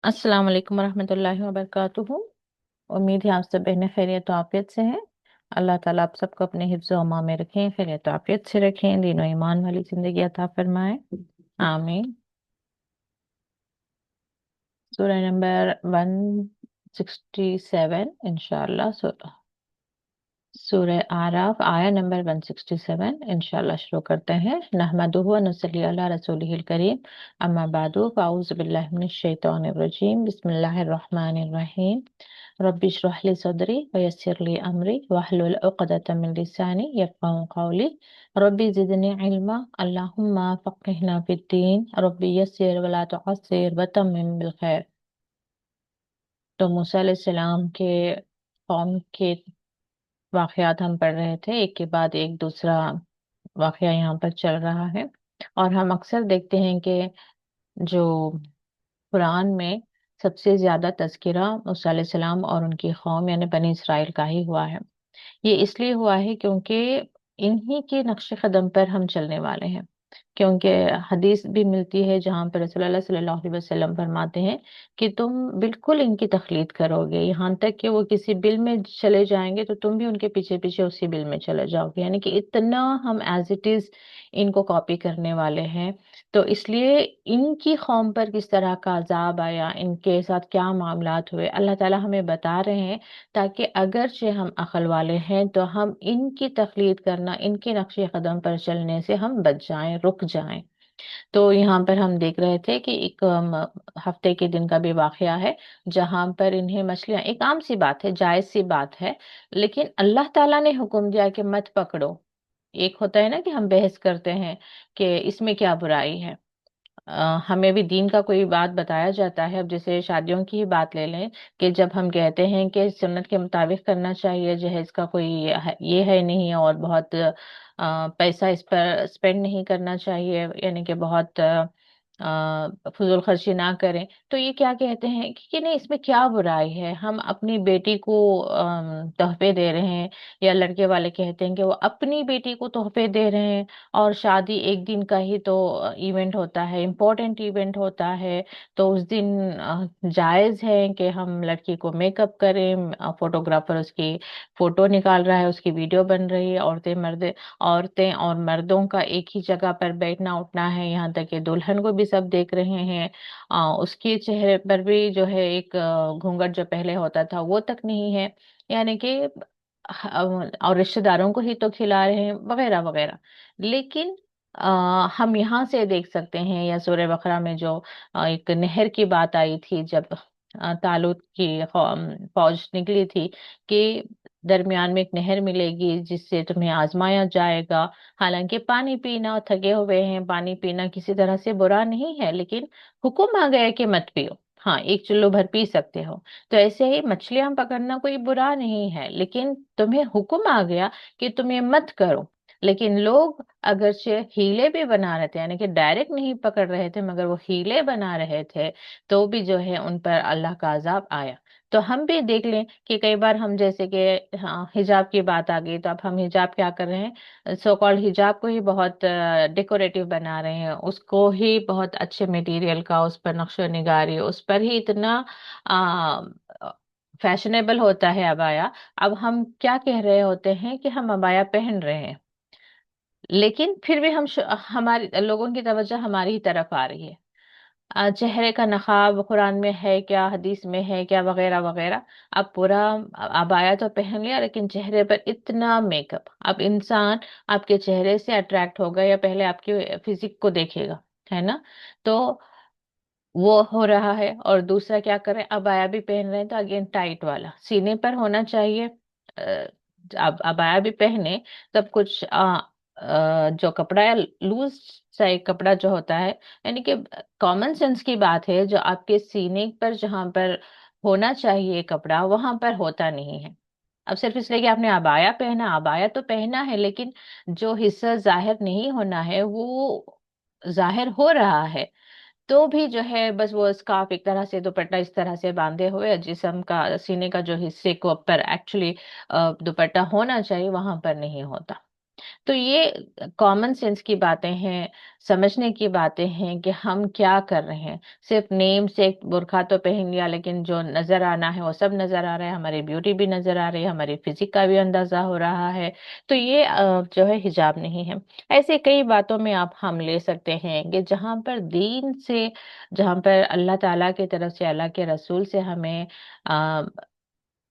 अस्सलाम वालेकुम रहमतुल्लाहि व बरकातुहू। उम्मीद है आप सब बहनें खैरियत और आफियत से हैं। अल्लाह ताला आप सबको अपने हिफ्ज़ व अमान में रखें, खैरियत और आफियत से रखें, दीन और ईमान वाली ज़िंदगी अता फरमाएं। आमीन। सूरह नंबर 167 इंशाअल्लाह। सूरह आराफ आया नंबर 167 इंशाअल्लाह शुरू करते हैं। नहमदुहु व नसल्ली अला रसूलिहिल करीम, अम्मा बादु, फ़अऊज़ु बिल्लाहि मिनश शैतानिर रजीम, बिस्मिल्लाहिर रहमानिर रहीम। रब्बि इश्रह ली सदरी व यस्सिर ली अमरी वहलुल उक़दतम मिन लिसानी यफ़क़हू क़ौली। रब्बि ज़िदनी इल्मा, अल्लाहुम्मा फ़क़्हिना फ़िद्दीन, रब्बि यस्सिर व ला तुअस्सिर व तम्मिम बिल खैर। तो मूसा अलैहिस्सलाम के कौम के वाक़यात हम पढ़ रहे थे, एक के बाद एक दूसरा वाक़या यहाँ पर चल रहा है। और हम अक्सर देखते हैं कि जो कुरान में सबसे ज़्यादा तज़किरा मूसा अलैहिस्सलाम और उनकी कौम यानी बनी इसराइल का ही हुआ है। ये इसलिए हुआ है क्योंकि इन्हीं के नक्श कदम पर हम चलने वाले हैं। क्योंकि हदीस भी मिलती है जहाँ पर रसूलुल्लाह सल्लल्लाहु अलैहि वसल्लम फरमाते हैं कि तुम बिल्कुल इनकी तकलीद करोगे, यहाँ तक कि वो किसी बिल में चले जाएंगे तो तुम भी उनके पीछे पीछे उसी बिल में चले जाओगे, यानी कि इतना हम एज इट इज इनको कॉपी करने वाले हैं। तो इसलिए इनकी कौम पर किस तरह का अजाब आया, इनके साथ क्या मामलात हुए, अल्लाह ताला हमें बता रहे हैं, ताकि अगरचे हम अक्ल वाले हैं तो हम इनकी तकलीद करना, इनके नक्शे कदम पर चलने से हम बच जाएं, रुक जाएं। तो यहाँ पर हम देख रहे थे कि एक हफ्ते के दिन का भी वाकया है जहाँ पर इन्हें मछलियां, एक आम सी बात है, जायज सी बात है, लेकिन अल्लाह ताला ने हुक्म दिया कि मत पकड़ो। एक होता है ना कि हम बहस करते हैं कि इसमें क्या बुराई है। हमें भी दीन का कोई बात बताया जाता है। अब जैसे शादियों की ही बात ले लें कि जब हम कहते हैं कि सुन्नत के मुताबिक करना चाहिए, जहेज का कोई ये है नहीं, और बहुत पैसा इस पर स्पेंड नहीं करना चाहिए, यानी कि बहुत फजूल खर्ची ना करें, तो ये क्या कहते हैं कि नहीं इसमें क्या बुराई है, हम अपनी बेटी को तोहफे दे रहे हैं। या लड़के वाले कहते हैं कि वो अपनी बेटी को तोहफे दे रहे हैं, और शादी एक दिन का ही तो इवेंट होता है, इम्पोर्टेंट इवेंट होता है। तो उस दिन जायज है कि हम लड़की को मेकअप करें, फोटोग्राफर उसकी फोटो निकाल रहा है, उसकी वीडियो बन रही है, औरतें और मर्दों का एक ही जगह पर बैठना उठना है, यहाँ तक कि दुल्हन को भी सब देख रहे हैं। उसके चेहरे पर भी जो है एक घूंघट जो पहले होता था वो तक नहीं है, यानी कि और रिश्तेदारों को ही तो खिला रहे हैं वगैरह वगैरह। लेकिन हम यहाँ से देख सकते हैं, या सूरह बकरा में जो एक नहर की बात आई थी, जब तालूत की फौज निकली थी कि दरमियान में एक नहर मिलेगी जिससे तुम्हें आजमाया जाएगा। हालांकि पानी पीना, थके हुए हैं, पानी पीना किसी तरह से बुरा नहीं है, लेकिन हुक्म आ गया कि मत पियो। हाँ, एक चुल्लू भर पी सकते हो। तो ऐसे ही मछलियां पकड़ना कोई बुरा नहीं है, लेकिन तुम्हें हुक्म आ गया कि तुम ये मत करो। लेकिन लोग अगरचे हीले भी बना रहे थे, यानी कि डायरेक्ट नहीं पकड़ रहे थे मगर वो हीले बना रहे थे, तो भी जो है उन पर अल्लाह का अजाब आया। तो हम भी देख लें कि कई बार हम जैसे कि हाँ, हिजाब की बात आ गई, तो अब हम हिजाब क्या कर रहे हैं, सो कॉल्ड हिजाब को ही बहुत डेकोरेटिव बना रहे हैं, उसको ही बहुत अच्छे मटेरियल का, उस पर नक्शो निगारी, उस पर ही इतना फैशनेबल होता है अबाया। अब हम क्या कह रहे होते हैं कि हम अबाया पहन रहे हैं, लेकिन फिर भी हमारी लोगों की तवज्जो हमारी ही तरफ आ रही है। चेहरे का नकाब कुरान में है क्या, हदीस में है क्या, वगैरह वगैरह। अब पूरा अबाया तो पहन लिया, लेकिन चेहरे पर इतना मेकअप। अब इंसान आपके चेहरे से अट्रैक्ट होगा या पहले आपके फिजिक को देखेगा, है ना? तो वो हो रहा है, और दूसरा क्या करें, अबाया भी पहन रहे हैं तो अगेन टाइट वाला सीने पर होना चाहिए। अब अबाया भी पहने, सब कुछ जो कपड़ा है लूज सा एक कपड़ा जो होता है, यानी कि कॉमन सेंस की बात है, जो आपके सीने पर जहां पर होना चाहिए कपड़ा वहां पर होता नहीं है। अब सिर्फ इसलिए कि आपने अबाया पहना, अबाया तो पहना है, लेकिन जो हिस्सा जाहिर नहीं होना है वो जाहिर हो रहा है। तो भी जो है बस वो स्कार्फ एक तरह से, दुपट्टा इस तरह से बांधे हुए, जिस्म का सीने का जो हिस्से को पर एक्चुअली दुपट्टा होना चाहिए वहां पर नहीं होता। تو یہ کامن سینس کی باتیں ہیں، سمجھنے کی باتیں ہیں کہ ہم کیا کر رہے ہیں. صرف نیم سے ایک برقع تو پہن لیا، لیکن جو نظر آنا ہے وہ سب نظر آ رہا ہے، ہماری بیوٹی بھی نظر آ رہی ہے، ہماری فزک کا بھی اندازہ ہو رہا ہے. تو یہ جو ہے حجاب نہیں ہے. ایسے کئی باتوں میں آپ ہم لے سکتے ہیں کہ جہاں پر دین سے، جہاں پر اللہ تعالیٰ کی طرف سے، اللہ کے رسول سے ہمیں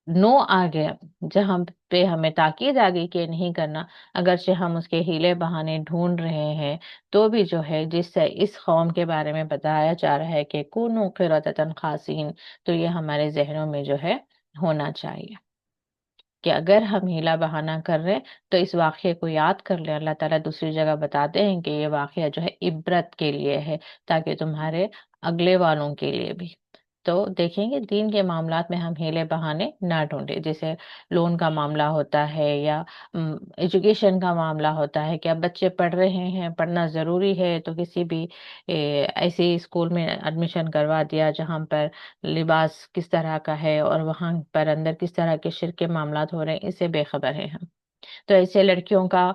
نو آ گیا، جہاں پہ ہمیں تاکید آ گئی کہ نہیں کرنا، اگرچہ ہم اس کے ہیلے بہانے ڈھونڈ رہے ہیں، تو بھی جو ہے جس سے اس قوم کے بارے میں بتایا جا رہا ہے کہ کونوا قردۃ خاسئین، تو یہ ہمارے ذہنوں میں جو ہے ہونا چاہیے کہ اگر ہم ہیلا بہانہ کر رہے ہیں تو اس واقعے کو یاد کر لیں. اللہ تعالیٰ دوسری جگہ بتاتے ہیں کہ یہ واقعہ جو ہے عبرت کے لیے ہے، تاکہ تمہارے اگلے والوں کے لیے بھی. تو دیکھیں گے دین کے معاملات میں ہم ہیلے بہانے نہ ڈھونڈے. جیسے لون کا معاملہ ہوتا ہے یا ایجوکیشن کا معاملہ ہوتا ہے کہ اب بچے پڑھ رہے ہیں، پڑھنا ضروری ہے، تو کسی بھی ایسے اسکول میں ایڈمیشن کروا دیا جہاں پر لباس کس طرح کا ہے اور وہاں پر اندر کس طرح کے شرک کے معاملات ہو رہے ہیں، اس سے بے خبر ہیں ہم. تو ایسے لڑکیوں کا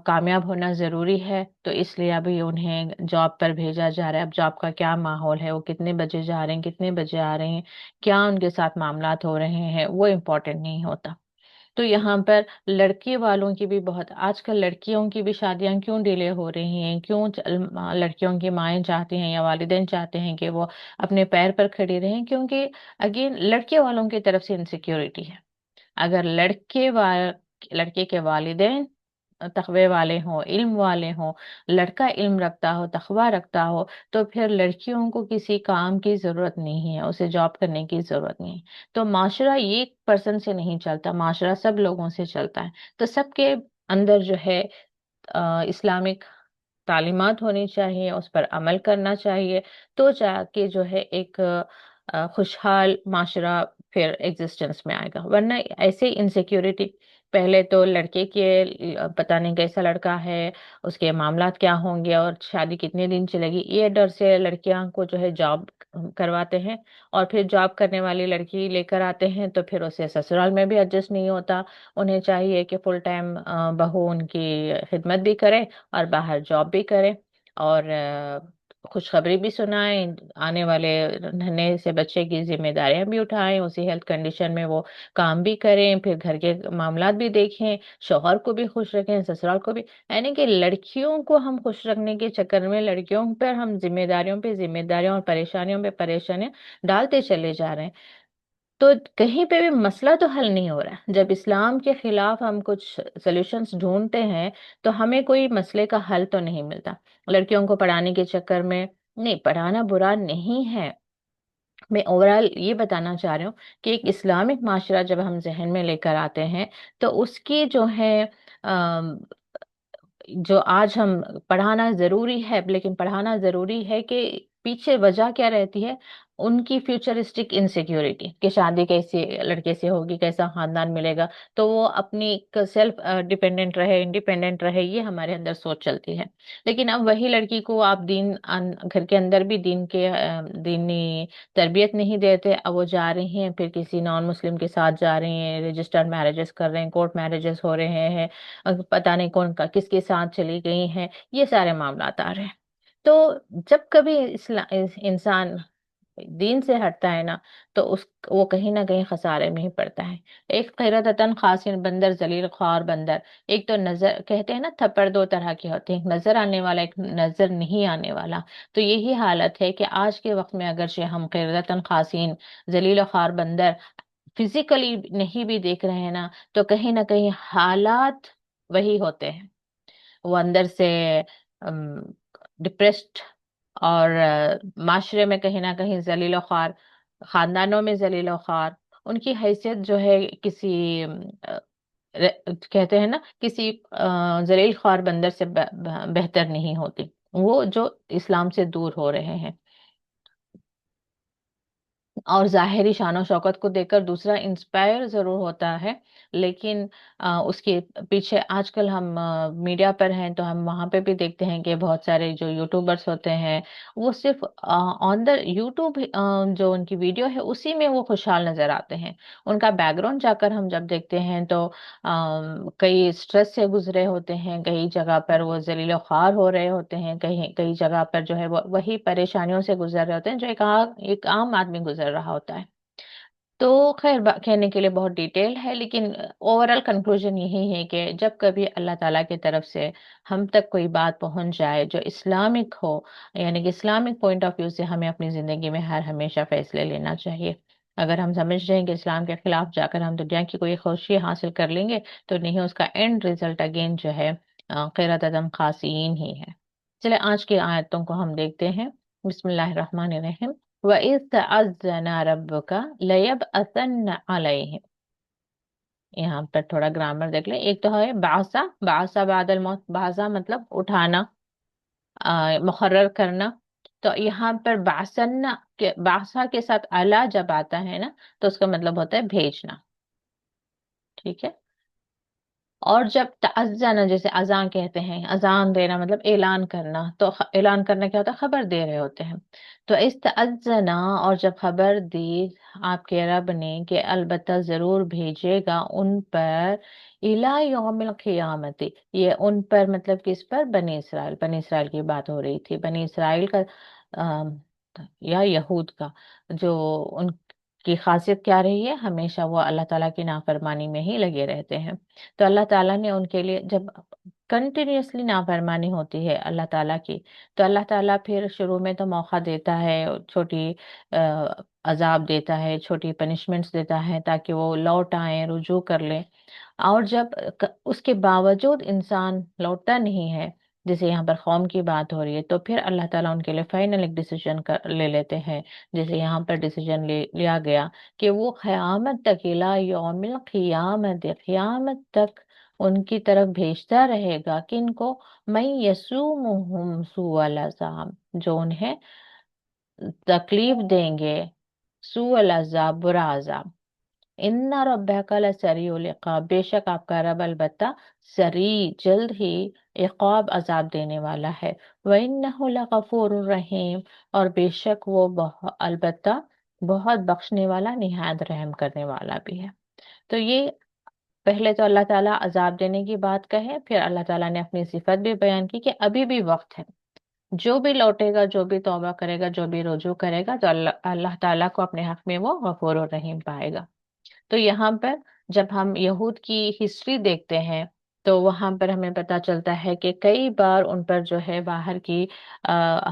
کامیاب ہونا ضروری ہے، تو اس لیے ابھی انہیں جاب پر بھیجا جا رہا ہے. اب جاب کا کیا ماحول ہے، وہ کتنے بجے جا رہے ہیں، کتنے بجے آ رہے ہیں، کیا ان کے ساتھ معاملات ہو رہے ہیں، وہ امپورٹنٹ نہیں ہوتا. تو یہاں پر لڑکے والوں کی بھی بہت، آج کل لڑکیوں کی بھی شادیاں کیوں ڈیلے ہو رہی ہیں، کیوں لڑکیوں کی مائیں چاہتی ہیں یا والدین چاہتے ہیں کہ وہ اپنے پیر پر کھڑی رہیں، کیونکہ اگین لڑکے والوں کی طرف سے انسیکیورٹی ہے. اگر لڑکے کے والدین تقوی والے ہوں، علم والے ہوں، لڑکا علم رکھتا ہو، تقوی رکھتا ہو، تو پھر لڑکیوں کو کسی کام کی ضرورت نہیں ہے، اسے جاب کرنے کی ضرورت نہیں ہے. تو معاشرہ ایک پرسن سے نہیں چلتا، معاشرہ سب لوگوں سے چلتا ہے. تو سب کے اندر جو ہے اسلامک تعلیمات ہونی چاہیے، اس پر عمل کرنا چاہیے، تو جا کے جو ہے ایک خوشحال معاشرہ پھر ایگزسٹنس میں آئے گا. ورنہ ایسے انسیکیورٹی، پہلے تو لڑکے کے پتہ نہیں کیسا لڑکا ہے، اس کے معاملات کیا ہوں گے اور شادی کتنے دن چلے گی، یہ ڈر سے لڑکیاں کو جو ہے جاب کرواتے ہیں. اور پھر جاب کرنے والی لڑکی لے کر آتے ہیں تو پھر اسے سسرال میں بھی ایڈجسٹ نہیں ہوتا. انہیں چاہیے کہ فل ٹائم بہو ان کی خدمت بھی کرے اور باہر جاب بھی کرے، اور خوشخبری بھی سنائیں، آنے والے ننھے سے بچے کی ذمہ داریاں بھی اٹھائیں، اسی ہیلتھ کنڈیشن میں وہ کام بھی کریں، پھر گھر کے معاملات بھی دیکھیں، شوہر کو بھی خوش رکھیں، سسرال کو بھی. یعنی کہ لڑکیوں کو ہم خوش رکھنے کے چکر میں لڑکیوں پر ہم ذمہ داریوں پہ ذمہ داریاں اور پریشانیوں پہ پریشانیاں ڈالتے چلے جا رہے ہیں. تو کہیں پہ بھی مسئلہ تو حل نہیں ہو رہا ہے. جب اسلام کے خلاف ہم کچھ سولوشنز ڈھونڈتے ہیں تو ہمیں کوئی مسئلے کا حل تو نہیں ملتا. لڑکیوں کو پڑھانے کے چکر میں، نہیں، پڑھانا برا نہیں ہے، میں اوورال یہ بتانا چاہ رہی ہوں کہ ایک اسلامک معاشرہ جب ہم ذہن میں لے کر آتے ہیں تو اس کی جو ہے جو آج ہم پڑھانا ضروری ہے، لیکن پڑھانا ضروری ہے کہ پیچھے وجہ کیا رہتی ہے، ان کی فیوچرسٹک انسیکیورٹی کہ شادی کیسے لڑکے سے ہوگی، کیسا خاندان ملے گا، تو وہ اپنی سیلف ڈیپینڈنٹ رہے، انڈیپینڈنٹ رہے، یہ ہمارے اندر سوچ چلتی ہے. لیکن اب وہی لڑکی کو آپ گھر کے اندر بھی دینی تربیت نہیں دیتے. اب وہ جا رہی ہیں پھر کسی نان مسلم کے ساتھ جا رہی ہیں، رجسٹرڈ میرجز کر رہے ہیں، کورٹ میرجز ہو رہے ہیں، پتہ نہیں کون کا کس کے ساتھ چلی گئی ہیں، یہ سارے معاملات آ رہے ہیں. تو جب کبھی انسان دین سے ہٹتا ہے نا، تو وہ کہیں نہ کہیں خسارے میں ہی پڑتا ہے. ایک قرۃ خاسن بندر، ذلیل خوار بندر. ایک تو نظر، کہتے ہیں نا تھپڑ دو طرح کی ہوتے ہیں، ایک نظر آنے والا، ایک نظر نہیں آنے والا. تو یہی حالت ہے کہ آج کے وقت میں اگرچہ ہم قرۃ خاسین، ذلیل و خوار بندر فزیکلی نہیں بھی دیکھ رہے ہیں نا، تو کہیں نہ کہیں حالات وہی ہوتے ہیں. وہ اندر سے ڈپریسڈ، اور معاشرے میں کہیں نہ کہیں ذلیل و خوار، خاندانوں میں ذلیل و خوار. ان کی حیثیت جو ہے کسی کہتے ہیں نا کسی ذلیل خوار بندر سے بہتر نہیں ہوتی، وہ جو اسلام سے دور ہو رہے ہیں. और ज़ाहिरी शान और शौकत को देखकर दूसरा इंस्पायर ज़रूर होता है, लेकिन उसके पीछे आजकल हम मीडिया पर हैं तो हम वहाँ पे भी देखते हैं कि बहुत सारे जो यूट्यूबर्स होते हैं वो सिर्फ ऑन द यूट्यूब जो उनकी वीडियो है उसी में वो खुशहाल नज़र आते हैं। उनका बैकग्राउंड जाकर हम जब देखते हैं तो कई स्ट्रेस से गुजरे होते हैं, कई जगह पर वो जलील ख्वार हो रहे होते हैं, कहीं कई जगह पर जो है वो वही परेशानियों से गुजर रहे होते हैं जो एक आम आदमी गुजर रहा होता है। तो खैर कहने के लिए बहुत डिटेल है, लेकिन ओवरऑल कंक्लूजन यही है कि जब कभी अल्लाह ताला की तरफ से हम तक कोई बात पहुंच जाए जो इस्लामिक हो, यानी कि इस्लामिक पॉइंट ऑफ व्यू से हमें अपनी जिंदगी में हर हमेशा फैसले लेना चाहिए। अगर हम समझ रहे हैं कि इस्लाम के खिलाफ जाकर हम दुनिया की कोई खुशी हासिल कर लेंगे, तो नहीं, उसका एंड रिजल्ट अगेन जो है क़िरत अदम खासीन ही है। चले आज की आयतों को हम देखते हैं। बिस्मिल्लाहिर्रहमानिर्रहीम। वइज़ तअज़्ज़ना रब्बुका लयबअसन्न अलैहिम। यहाँ पर थोड़ा ग्रामर देख ले। एक तो है बासा, बासा बादल मौत, बासा मतलब उठाना, मुकर्रर करना। तो यहाँ पर बासन्ना के, बासा के साथ अला जब आता है ना, तो उसका मतलब होता है भेजना। ठीक है। और जब तअज़्ज़ना, जैसे अजान कहते हैं, अजान देना मतलब ऐलान करना, तो ऐलान करना क्या होता है, खबर दे रहे होते हैं। तो इस तअज़्ज़ना, और जब खबर दी आपके रब ने कि अलबत्ता जरूर भेजेगा उन पर, इला यौमिल क़ियामती, ये उन पर मतलब किस पर, बनी इसराइल, बनी इसराइल की बात हो रही थी, बनी इसराइल का अम, या यहूद का, जो उनकी खासियत क्या रही है, हमेशा वो अल्लाह ताला की नाफरमानी में ही लगे रहते हैं। तो अल्लाह ताला ने उनके लिए जब कंटिन्यूअसली नाफरमानी होती है अल्लाह ताला की, तो अल्लाह ताला फिर शुरू में तो मौका देता है, छोटी अजाब देता है, छोटी पनिशमेंट्स देता है ताकि वो लौट आए, रुजू कर लें। और जब उसके बावजूद इंसान लौटता नहीं है, जैसे यहाँ पर कौम की बात हो रही है, तो फिर अल्लाह ताला उनके लिए फाइनल एक डिसीजन कर ले लेते हैं। जैसे यहाँ पर डिसीजन लिया गया कि वो क़यामत तक, इला यौमिल क़ियामत, क़यामत तक उनकी तरफ भेजता रहेगा किनको, मैं यसूमुहुम सुअल अज़ाब, जो उन्हें तकलीफ देंगे, सुअल अज़ाब, बुरा अज़ाब। इन्ना रब्बका लसरीउल इक़ाब, बेशक आपका रब अलबत्ता सरी, जल्द ही इक़ाब, अजाब देने वाला है। व इन्नहु लगफूरुर रहीम, और बेशक वो अलबत्ता बहुत बख्शने वाला, निहायत रहम करने वाला भी है। तो ये पहले तो अल्लाह ताला अजाब देने की बात कहे, फिर अल्लाह ताला ने अपनी सिफत भी बयान की कि अभी भी वक्त है, जो भी लौटेगा, जो भी तौबा करेगा, जो भी रुजू करेगा, तो अल्लाह अल्लाह ताला को अपने हक में वो गफूर और रहीम पाएगा। तो यहाँ पर जब हम यहूद की हिस्ट्री देखते हैं, तो वहां पर हमें पता चलता है कि कई बार उन पर जो है बाहर की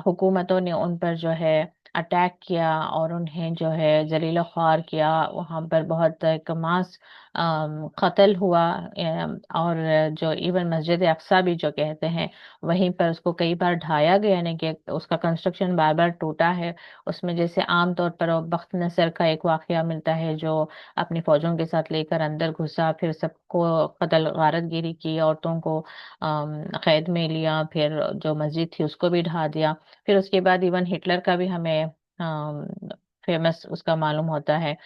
हुकूमतों ने उन पर जो है अटैक किया और उन्हें जो है जलील ख्वार किया। वहां पर बहुत एक मास कत्ल हुआ, और जो इवन मस्जिद अक्सा भी जो कहते हैं, वहीं पर उसको कई बार ढाया गया, यानी कि उसका कंस्ट्रक्शन बार बार टूटा है। उसमें जैसे आम तौर पर वो बख्त नसर का एक वाकया मिलता है, जो अपनी फौजों के साथ लेकर अंदर घुसा, फिर सबको कत्ल गारत गिरी की, औरतों को कैद में लिया, फिर जो मस्जिद थी उसको भी ढा दिया। फिर उसके बाद इवन हिटलर का भी हमें फेमस उसका मालूम होता है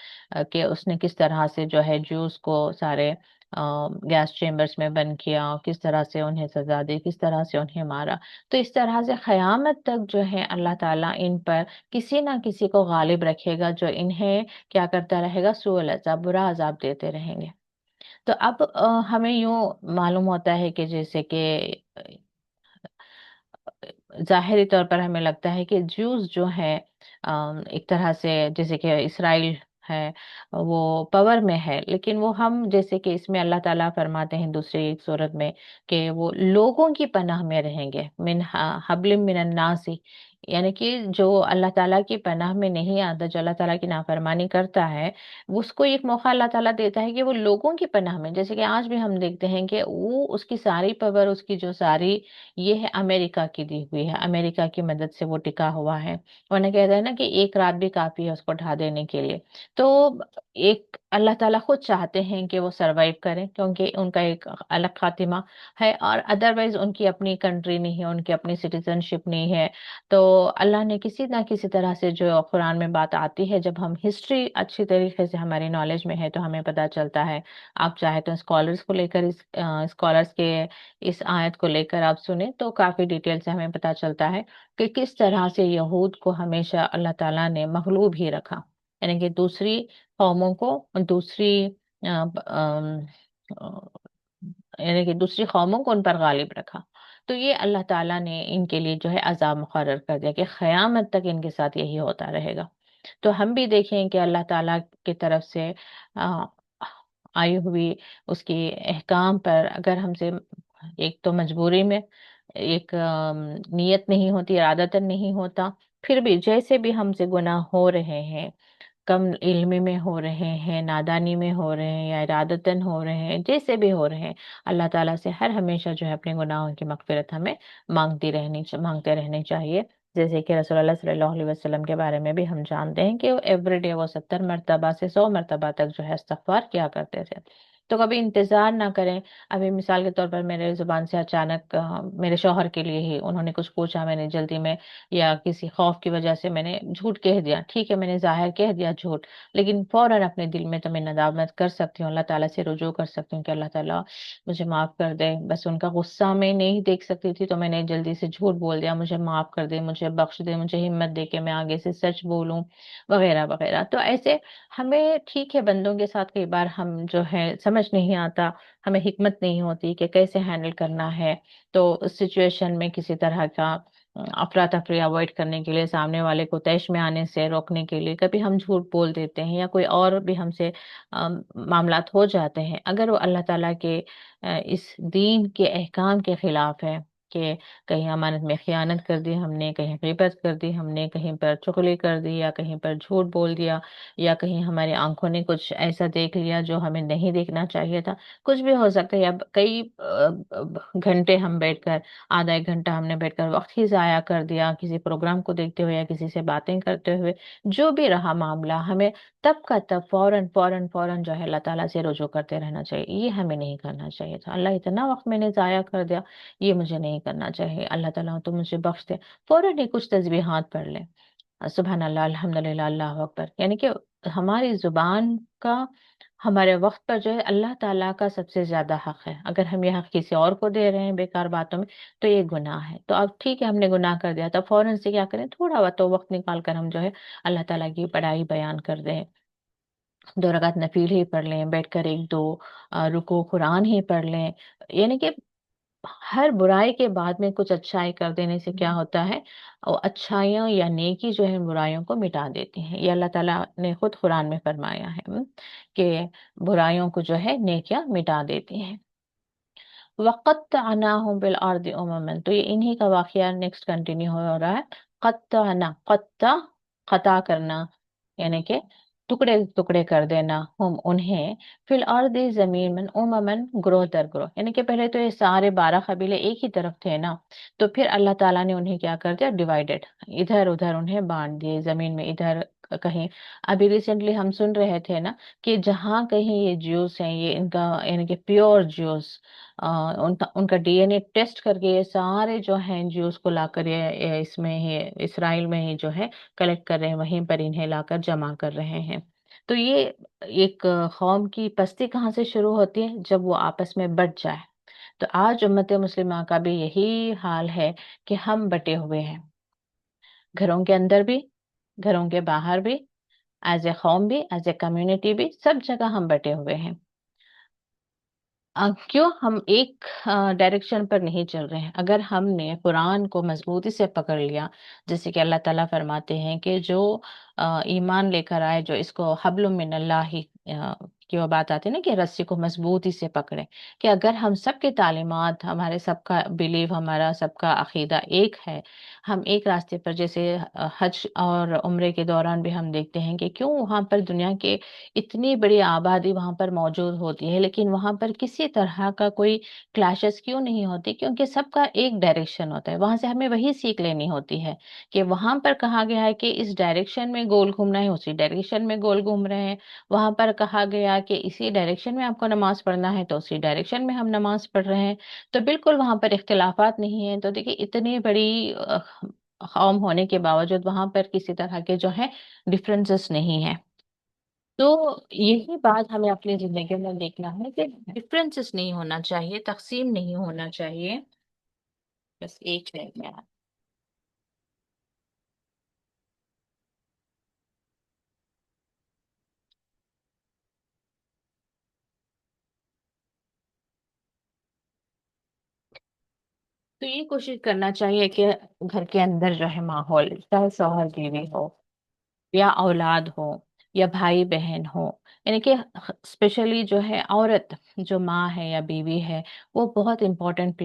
कि उसने किस तरह से जो है ज्यूस को सारे गैस चेम्बर्स में बंद किया, और किस तरह से उन्हें सजा दी, किस तरह से उन्हें मारा। तो इस तरह से क़यामत तक जो है अल्लाह ताला इन पर किसी ना किसी को गालिब रखेगा, जो इन्हें क्या करता रहेगा, सूअल अज़ाब, बुरा अजाब देते रहेंगे। तो अब हमें यूं मालूम होता है कि जैसे कि जाहिरी तौर पर हमें लगता है कि ज्यूस जो है एक तरह से जैसे कि इसराइल है, वो पावर में है, लेकिन वो हम जैसे कि इसमें अल्लाह ताला फरमाते हैं दूसरी एक सूरत में कि वो लोगों की पनाह में रहेंगे, मिन हब्लिम मिनन नासी, यानी कि जो अल्लाह ताला की पनाह में नहीं आता, जो अल्लाह ताला की नाफरमानी करता है, उसको एक मौका अल्लाह ताला देता है कि वो लोगों की पनाह में, जैसे कि आज भी हम देखते हैं कि वो उसकी सारी पावर, उसकी जो सारी ये है अमेरिका की दी हुई है, अमेरिका की मदद से वो टिका हुआ है। उन्हें कहते हैं ना कि एक रात भी काफी है उसको ढा देने के लिए। तो ایک اللہ تعالیٰ خود چاہتے ہیں کہ وہ سروائیو کریں، کیونکہ ان کا ایک الگ خاتمہ ہے، اور ادروائز ان کی اپنی کنٹری نہیں ہے، ان کی اپنی سٹیزن شپ نہیں ہے. تو اللہ نے کسی نہ کسی طرح سے، جو قرآن میں بات آتی ہے، جب ہم ہسٹری اچھی طریقے سے ہماری نالج میں ہے تو ہمیں پتہ چلتا ہے. آپ چاہے تو اسکالرس کو لے کر، اسکالرس کے اس آیت کو لے کر آپ سنیں تو کافی ڈیٹیل سے ہمیں پتہ چلتا ہے کہ کس طرح سے یہود کو ہمیشہ اللہ تعالیٰ نے مغلوب ہی رکھا، یعنی کہ دوسری قوموں کو، دوسری آ، آم، آ، یعنی کہ دوسری قوموں کو ان پر غالب رکھا. تو یہ اللہ تعالیٰ نے ان کے لیے جو ہے عذاب مقرر کر دیا کہ قیامت تک ان کے ساتھ یہی ہوتا رہے گا. تو ہم بھی دیکھیں کہ اللہ تعالیٰ کی طرف سے آ، آئی ہوئی اس کی احکام پر اگر ہم سے ایک تو مجبوری میں، ایک نیت نہیں ہوتی، ارادتاً نہیں ہوتا، پھر بھی جیسے بھی ہم سے گناہ ہو رہے ہیں، کم علم میں ہو رہے ہیں، نادانی میں ہو رہے ہیں، یا ارادتاً ہو رہے ہیں، جیسے بھی ہو رہے ہیں، اللہ تعالیٰ سے ہر ہمیشہ جو ہے اپنے گناہوں کی مغفرت ہمیں مانگتے رہنے چاہیے. جیسے کہ رسول اللہ صلی اللہ علیہ وسلم کے بارے میں بھی ہم جانتے ہیں کہ وہ ایوری ڈے وہ 70 مرتبہ سے 100 مرتبہ تک جو ہے استغفار کیا کرتے تھے. تو کبھی انتظار نہ کریں. ابھی مثال کے طور پر میرے زبان سے اچانک میرے شوہر کے لیے ہی انہوں نے کچھ پوچھا، میں نے جلدی میں یا کسی خوف کی وجہ سے میں نے جھوٹ کہہ دیا، ٹھیک ہے میں نے ظاہر کہہ دیا جھوٹ، لیکن فوراً اپنے دل میں تو میں ندامت کر سکتی ہوں، اللہ تعالیٰ سے رجوع کر سکتی ہوں کہ اللہ تعالیٰ مجھے معاف کر دے. بس ان کا غصہ میں نہیں دیکھ سکتی تھی تو میں نے جلدی سے جھوٹ بول دیا، مجھے معاف کر دے، مجھے بخش دے، مجھے ہمت دے کہ میں آگے سے سچ بولوں، وغیرہ وغیرہ. تو ایسے ہمیں ٹھیک ہے بندوں کے ساتھ کئی بار ہم جو ہے سمجھ نہیں آتا، ہمیں حکمت نہیں ہوتی کہ کیسے ہینڈل کرنا ہے. تو اس سچویشن میں کسی طرح کا افراتفری اوائڈ کرنے کے لیے، سامنے والے کو طیش میں آنے سے روکنے کے لیے کبھی ہم جھوٹ بول دیتے ہیں، یا کوئی اور بھی ہم سے معاملات ہو جاتے ہیں. اگر وہ اللہ تعالیٰ کے اس دین کے احکام کے خلاف ہے، کہ کہیں امانت میں خیانت کر دی ہم نے، کہیں غیبت کر دی ہم نے، کہیں پر چغلی کر دی، یا کہیں پر جھوٹ بول دیا، یا کہیں ہماری آنکھوں نے کچھ ایسا دیکھ لیا جو ہمیں نہیں دیکھنا چاہیے تھا، کچھ بھی ہو سکتا ہے. اب کئی گھنٹے ہم بیٹھ کر، آدھا ایک گھنٹہ ہم نے بیٹھ کر وقت ہی ضائع کر دیا کسی پروگرام کو دیکھتے ہوئے یا کسی سے باتیں کرتے ہوئے، جو بھی رہا معاملہ، ہمیں تب کا تب فوراً فوراً فوراً جو ہے اللہ تعالیٰ سے رجوع کرتے رہنا چاہیے. یہ ہمیں نہیں کرنا چاہیے تھا. اللہ اتنا وقت میں نے ضائع کر دیا، یہ مجھے نہیں کرنا چاہیے. اللہ تعالیٰ تو مجھے بخش دے. فوراً ہی کچھ تسبیحات پڑھ لیں، سبحان اللہ، الحمد للہ، اللہ اکبر. یعنی کہ ہماری زبان کا ہمارے وقت پر جو ہے اللہ تعالیٰ کا سب سے زیادہ حق ہے. اگر ہم یہ حق کسی اور کو دے رہے ہیں بیکار باتوں میں تو یہ گناہ ہے. تو اب ٹھیک ہے ہم نے گناہ کر دیا، تو فوراً سے کیا کریں، تھوڑا وقت نکال کر ہم جو ہے اللہ تعالیٰ کی بڑائی بیان کر دیں. 2 رکعت نفل ہی پڑھ لیں، بیٹھ کر ایک دو رکوع قرآن ہی پڑھ لیں. یعنی کہ ہر برائی کے بعد میں کچھ اچھائی کر دینے سے کیا ہوتا ہے، اور اچھائیاں یا نیکی جو ہے برائیوں کو مٹا دیتی ہیں. یہ اللہ تعالیٰ نے خود قرآن میں فرمایا ہے کہ برائیوں کو جو ہے نیکیاں مٹا دیتی ہیں. وَقَطَّعْنَاهُمْ بِالْأَرْضِ أُمَمًا، تو یہ انہی کا واقعہ نیکسٹ کنٹینیو ہو رہا ہے. قطع قطع کرنا، یعنی کہ ٹکڑے ٹکڑے کر دینا، ہم انہیں، فی الارض زمین میں، اممن گروہ در گروہ. یعنی کہ پہلے تو یہ سارے 12 قبیلے ایک ہی طرف تھے نا، تو پھر اللہ تعالیٰ نے انہیں کیا کر دیا، ڈیوائیڈڈ، ادھر ادھر انہیں بانٹ دیے زمین میں. ادھر کہیں، ابھی ریسنٹلی ہم سن رہے تھے نا کہ جہاں کہیں یہ جیوز ہیں، یہ ان کا یعنی کہ پیور جیوز، ان کا ڈی این اے ٹیسٹ کر کے یہ سارے جو ہیں جیوز کو لا کر یہ اس میں ہی اسرائیل میں ہی جو ہے کلیکٹ کر رہے ہیں، وہیں پر انہیں لا کر جمع کر رہے ہیں. تو یہ ایک قوم کی پستی کہاں سے شروع ہوتی ہے، جب وہ آپس میں بٹ جائے. تو آج امت مسلمہ کا بھی یہی حال ہے کہ ہم بٹے ہوئے ہیں، گھروں کے اندر بھی، گھروں کے باہر بھی، ایز اے قوم بھی، ایز اے کمیونٹی بھی، سب جگہ ہم بٹے ہوئے ہیں. کیوں ہم ایک ڈائریکشن پر نہیں چل رہے ہیں؟ اگر ہم نے قرآن کو مضبوطی سے پکڑ لیا، جیسے کہ اللہ تعالیٰ فرماتے ہیں کہ جو ایمان لے کر آئے، جو اس کو حبل من اللہ कि वो बात आती है ना कि रस्सी को मजबूती से पकड़े, कि अगर हम सबके तालीमात, हमारे सबका बिलीव, हमारा सबका अकीदा एक है, हम एक रास्ते पर, जैसे हज और उम्रे के दौरान भी हम देखते हैं कि क्यों वहाँ पर दुनिया के इतनी बड़ी आबादी वहाँ पर मौजूद होती है, लेकिन वहाँ पर किसी तरह का कोई क्लैशेस क्यों नहीं होती, क्योंकि सबका एक डायरेक्शन होता है। वहां से हमें वही सीख लेनी होती है कि वहां पर कहा गया है कि इस डायरेक्शन में गोल घूमना है, उसी डायरेक्शन में गोल घूम रहे हैं। वहां पर कहा गया कि इसी डायरेक्शन में आपको नमाज पढ़ना है, तो उसी डायरेक्शन में हम नमाज पढ़ रहे हैं। तो बिल्कुल वहां पर इख्तिलाफात नहीं है। तो देखिए, इतनी बड़ी कौम होने के बावजूद वहां पर किसी तरह के जो है डिफरेंसेस नहीं है। तो यही बात हमें अपनी जिंदगी में देखना है कि डिफरेंसेस नहीं होना चाहिए, तकसीम नहीं होना चाहिए। बस एक है मेरा। तो ये कोशिश करना चाहिए कि घर के अंदर जो है माहौल, चाहे शौहर बीवी हो या औलाद हो या भाई बहन हो, यानी कि स्पेशली जो है औरत, जो माँ है या बीवी है, वो बहुत इम्पोर्टेंट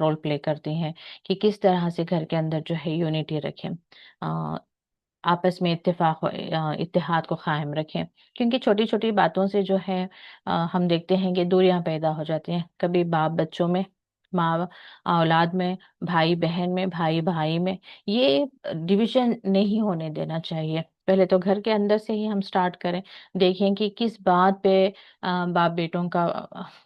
रोल प्ले करती हैं कि किस तरह से घर के अंदर जो है यूनिटी रखें, आपस में इत्तेहाद को कायम रखें। क्योंकि छोटी छोटी बातों से जो है हम देखते हैं कि दूरियां पैदा हो जाती हैं, कभी बाप बच्चों में, माँ औलाद में, भाई बहन में, भाई भाई में। ये डिवीजन नहीं होने देना चाहिए। पहले तो घर के अंदर से ही हम स्टार्ट करें, देखें कि किस बात पे बाप बेटों का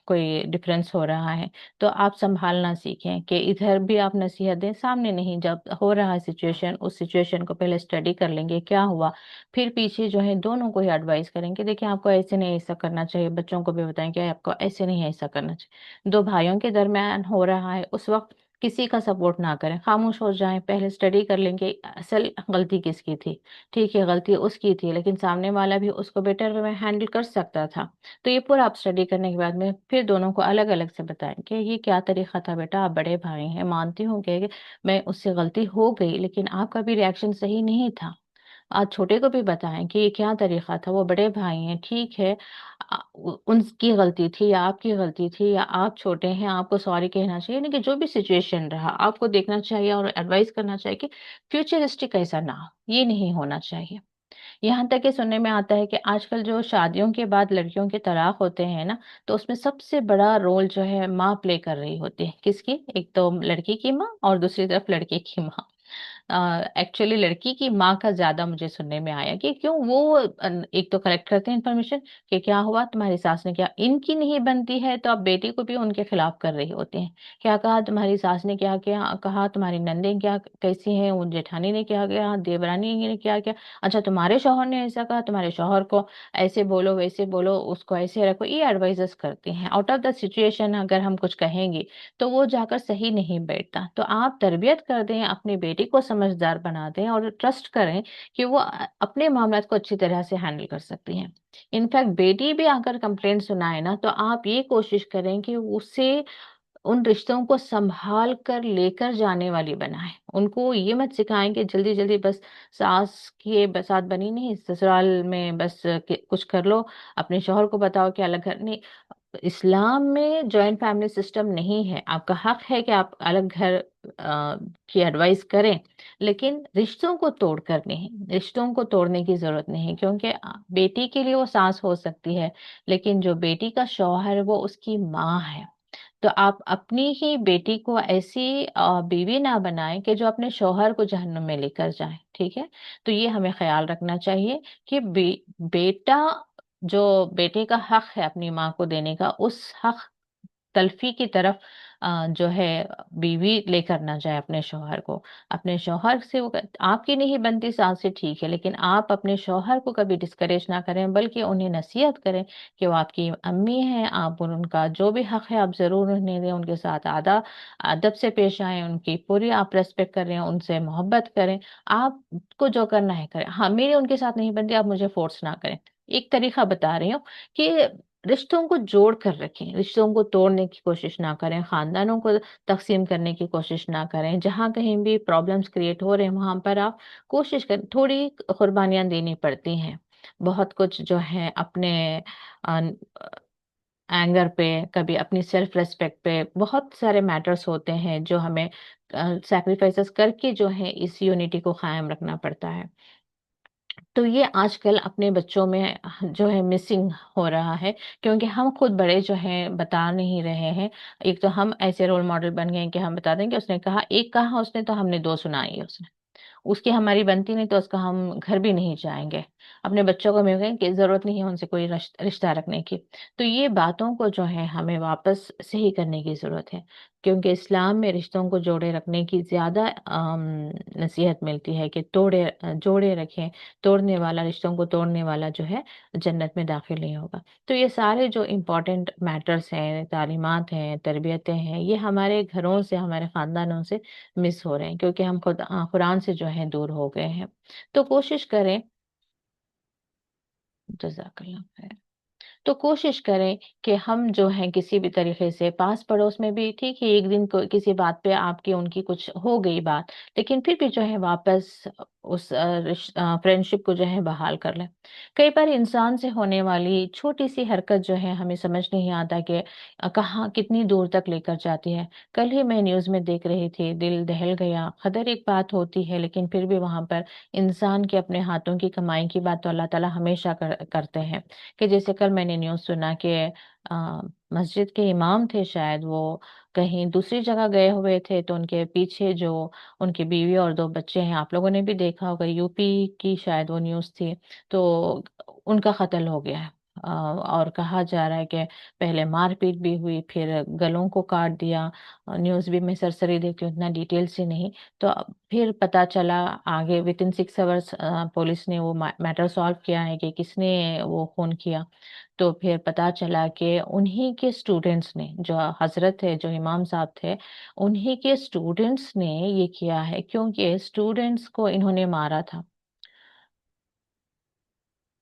कोई डिफरेंस हो रहा है। तो आप संभालना सीखें कि इधर भी आप नसीहत दें, सामने नहीं। जब हो रहा है सिचुएशन, उस सिचुएशन को पहले स्टडी कर लेंगे क्या हुआ, फिर पीछे जो है दोनों को ही एडवाइस करेंगे, देखिए आपको ऐसे नहीं ऐसा करना चाहिए। बच्चों को भी बताएंगे आपको ऐसे नहीं ऐसा करना चाहिए। दो भाइयों के दरमियान हो रहा है, उस वक्त किसी का सपोर्ट ना करें, खामोश हो जाएं, पहले स्टडी कर लेंगे असल गलती किसकी थी। ठीक है, गलती उसकी थी, लेकिन सामने वाला भी उसको बेटर वे में हैंडल कर सकता था। तो ये पूरा आप स्टडी करने के बाद में फिर दोनों को अलग अलग से बताएं कि ये क्या तरीका था बेटा, आप बड़े भाई हैं, मानती हूँ कि मैं उससे गलती हो गई, लेकिन आपका भी रिएक्शन सही नहीं था। आज छोटे को भी बताएं कि ये क्या तरीका था, वो बड़े भाई हैं, ठीक है, उनकी गलती थी या आपकी गलती थी, या आप छोटे हैं, आपको सॉरी कहना चाहिए। नहीं कि जो भी सिचुएशन रहा, आपको देखना चाहिए और एडवाइस करना चाहिए कि फ्यूचरिस्टिक ऐसा ना हो, ये नहीं होना चाहिए। यहाँ तक कि सुनने में आता है कि आजकल जो शादियों के बाद लड़कियों के तलाक होते हैं ना, तो उसमें सबसे बड़ा रोल जो है माँ प्ले कर रही होती है। किसकी? एक तो लड़की की माँ और दूसरी तरफ लड़के की माँ। एक्चुअली लड़की की माँ का ज्यादा मुझे सुनने में आया कि क्यों वो एक तो कलेक्ट करते हैं इन्फॉर्मेशन कि क्या हुआ, तुम्हारी सास ने क्या, इनकी नहीं बनती है तो अब बेटी को भी उनके खिलाफ कर रही होती हैं। क्या कहा तुम्हारी सास ने, क्या क्या कहा तुम्हारी नंदे, क्या कैसी हैं, उन जेठानी ने क्या किया, देवरानी ने क्या किया, अच्छा तुम्हारे शौहर ने ऐसा कहा, तुम्हारे शौहर को ऐसे बोलो वैसे बोलो, उसको ऐसे रखो, ये एडवाइजेस करती हैं। आउट ऑफ द सिचुएशन अगर हम कुछ कहेंगे तो वो जाकर सही नहीं बैठता। तो आप तरबियत कर दें, अपनी बेटी को समझदार बना दें और ट्रस्ट करें कि वो अपने मामलात को अच्छी तरह से हैंडल कर सकती हैं। इनफैक्ट बेटी भी अगर कंप्लेंट सुनाए ना, तो आप ये कोशिश करें कि उसे उन रिश्तों को संभाल कर लेकर जाने वाली बनाएं। उनको ये मत सिखाएं कि जल्दी जल्दी बस सास के साथ बनी नहीं, ससुराल में बस कुछ कर लो, अपने शौहर को बताओ कि अलग घर नहीं। इस्लाम में जॉइंट फैमिली सिस्टम नहीं है। आपका हक है कि आप अलग घर की एडवाइस करें, लेकिन रिश्तों को तोड़ कर नहीं, रिश्तों को तोड़ने की जरूरत नहीं। क्योंकि बेटी के लिए वो सास हो सकती है, लेकिन जो बेटी का शौहर है वो उसकी माँ है। तो आप अपनी ही बेटी को ऐसी बीवी ना बनाएं कि जो अपने शौहर को जहन्नुम में लेकर जाए। ठीक है, तो ये हमें ख्याल रखना चाहिए कि बेटा, जो बेटे का हक है अपनी माँ को देने का, उस हक तलफी की तरफ जो है बीवी लेकर ना जाए अपने शौहर को। अपने शौहर से वो आपकी नहीं बनती सास से, ठीक है, लेकिन आप अपने शौहर को कभी डिस्करेज ना करें, बल्कि उन्हें नसीहत करें कि वो आपकी अम्मी हैं, आप उनका जो भी हक है आप जरूर उन्हें दें, उनके साथ आदा अदब से पेश आए, उनकी पूरी आप रेस्पेक्ट करें, उनसे मोहब्बत करें। आपको जो करना है करें, हाँ मेरी उनके साथ नहीं बनती, आप मुझे फोर्स ना करें। एक तरीका बता रही हूँ कि रिश्तों को जोड़ कर रखें, रिश्तों को तोड़ने की कोशिश ना करें, खानदानों को तकसीम करने की कोशिश ना करें। जहाँ कहीं भी प्रॉब्लम्स क्रिएट हो रहे हैं वहां पर आप कोशिश करें, थोड़ी कुर्बानियां देनी पड़ती हैं। बहुत कुछ जो है अपने एंगर पे, कभी अपनी सेल्फ रेस्पेक्ट पे, बहुत सारे मैटर्स होते हैं जो हमें सैक्रिफाइसेस करके जो है इस यूनिटी को कायम रखना पड़ता है। तो ये आजकल अपने बच्चों में जो है मिसिंग हो रहा है, क्योंकि हम खुद बड़े जो हैं बता नहीं रहे हैं। एक तो हम ऐसे रोल मॉडल बन गए हैं कि हम बता देंगे, उसने कहा, एक कहा उसने तो हमने दो सुनाई है उसने, उसकी हमारी बनती नहीं तो उसका हम घर भी नहीं जाएंगे। अपने बच्चों को मिल गए कि जरूरत नहीं है उनसे कोई रिश्ता रखने की। तो ये बातों को जो है हमें वापस सही करने की जरूरत है, क्योंकि इस्लाम में रिश्तों को जोड़े रखने की ज्यादा नसीहत मिलती है कि जोड़े रखें। तोड़ने वाला, रिश्तों को तोड़ने वाला जो है जन्नत में दाखिल नहीं होगा। तो ये सारे जो इम्पोर्टेंट मैटर्स हैं, तालीमात हैं, तरबियतें हैं, ये हमारे घरों से, हमारे खानदानों से मिस हो रहे हैं, क्योंकि हम खुद कुरान से जो है दूर हो गए हैं। तो कोशिश करें, जज़ाकल्लाह खैर। तो कोशिश करें कि हम जो है किसी भी तरीके से, पास पड़ोस में भी ठीक है, एक दिन को किसी बात पे आपकी उनकी कुछ हो गई बात, लेकिन फिर भी जो है वापस उस फ्रेंडशिप को जो है बहाल कर लें। कई बार इंसान से होने वाली छोटी सी हरकत जो है हमें समझ नहीं आता कि कहाँ कितनी दूर तक लेकर जाती है। कल ही मैं न्यूज़ में देख रही थी, दिल दहल गया। कदर एक बात होती है, लेकिन फिर भी वहां पर इंसान के अपने हाथों की कमाई की बात तो अल्लाह ताला हमेशा करते हैं। कि जैसे कल मैंने न्यूज़ सुना कि मस्जिद के इमाम थे शायद, वो कहीं दूसरी जगह गए हुए थे, तो उनके पीछे जो उनकी बीवी और दो बच्चे हैं, आप लोगों ने भी देखा होगा, यूपी की शायद वो न्यूज़ थी। तो उनका कत्ल हो गया है। और कहा जा रहा है कि पहले मारपीट भी हुई, फिर गलों को काट दिया। न्यूज़ भी मैं सरसरी देखती हूँ, इतना डिटेल से नहीं। तो फिर पता चला आगे, विद इन 6 आवर्स पुलिस ने वो मैटर सॉल्व किया है कि किसने वो खून किया। तो फिर पता चला कि उन्हीं के स्टूडेंट्स ने, जो हजरत है, जो इमाम साहब थे, उन्हीं के स्टूडेंट्स ने ये किया है, क्योंकि स्टूडेंट्स को इन्होंने मारा था।